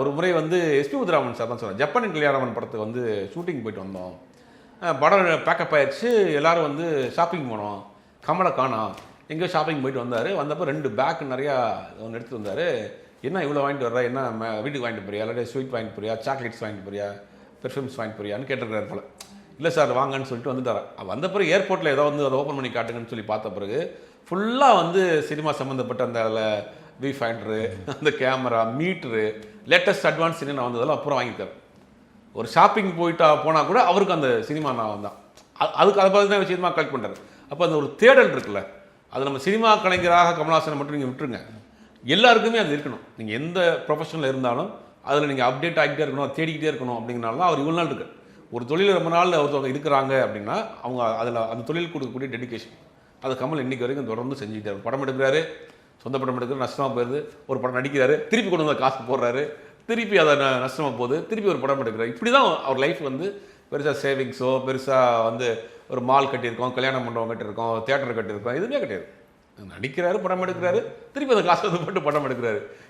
ஒரு முறை வந்து எஸ்பி முத்துராமன் சார் தான் சொன்னார், ஜப்பானின் கல்யாணவன் படத்துக்கு வந்து ஷூட்டிங் போயிட்டு வந்தோம். படம் பேக்கப் ஆயிடுச்சு, எல்லோரும் வந்து ஷாப்பிங் போனோம். கமலை காணோம். எங்கேயோ ஷாப்பிங் போயிட்டு வந்தார். வந்தப்போ 2 பேக் நிறையா ஒன்று எடுத்துகிட்டு வந்தார். என்ன இவ்வளோ வாங்கிட்டு வர்ற, என்ன வீட்டுக்கு வாங்கிட்டு போறியா, இல்லாட்டி ஸ்வீட் வாங்கிட்டு போறியா, சாக்லேட்ஸ் வாங்கிட்டு போறியா, பெர்ஃப்யூம்ஸ் வாங்கிட்டு போறியான்னு கேட்டிருக்காரு போல. இல்லை சார் வாங்கன்னு சொல்லிட்டு வந்துட்டார். வந்த பிறகு ஏர்போர்ட்டில் ஏதோ வந்து அதை ஓப்பன் பண்ணி காட்டுங்கன்னு சொல்லி பார்த்த பிறகு ஃபுல்லாக வந்து சினிமா சம்மந்தப்பட்ட அந்த அதில் வி ஃபைண்டரு, அந்த கேமரா, மீட்ரு, லேட்டஸ்ட் அட்வான்ஸ் என்னென்ன வந்ததெல்லாம் அப்புறம் வாங்கித்தார். ஒரு ஷாப்பிங் போனால் கூட அவருக்கு அந்த சினிமா நான் தான் அதுக்கு அதை பார்த்து தான் விஷயமா கலெக்ட் பண்ணுறாரு. அப்போ அந்த ஒரு தேடல் இருக்குல்ல, அது நம்ம சினிமா கலைஞராக கமல்ஹாசனை மட்டும் நீங்கள் விட்டுருங்க, எல்லாருக்குமே அது இருக்கணும். நீங்கள் எந்த ப்ரொஃபஷனில் இருந்தாலும் அதில் நீங்கள் அப்டேட் ஆகிட்டே இருக்கணும், தேடிக்கிட்டே இருக்கணும். அப்படிங்கிறனால தான் அவர் இவ்வளோ நாள் இருக்குது. ஒரு தொழில் ரொம்ப நாள் ஒருத்தவங்க இருக்கிறாங்க அப்படின்னா அவங்க அதில் அந்த தொழில் கொடுக்கக்கூடிய டெடிக்கேஷன், அது கமல் இன்றைக்கி வரைக்கும் தொடர்ந்து செஞ்சுக்கிட்டே படம் எடுக்கிறாரு, சொந்த படம் எடுக்கிறாரு, நஷ்டமாக போயிடுது. ஒரு படம் நடிக்கிறாரு, திருப்பி கொண்டு வந்து காசு போடுறாரு, திருப்பி அதை நஷ்டமாக போகுது, திருப்பி ஒரு படம் எடுக்கிறார். இப்படி தான் அவர் லைஃப் வந்து பெருசாக சேவிங்ஸோ பெருசாக வந்து ஒரு மால் கட்டியிருக்கோம், கல்யாண மண்டபம் கட்டியிருக்கோம், தியேட்டர் கட்டியிருக்கோம், எதுவுமே கிடையாது. நடிக்கிறாரு, படம் எடுக்கிறாரு, திருப்பி அந்த காசு வந்து போட்டு படம் எடுக்கிறாரு.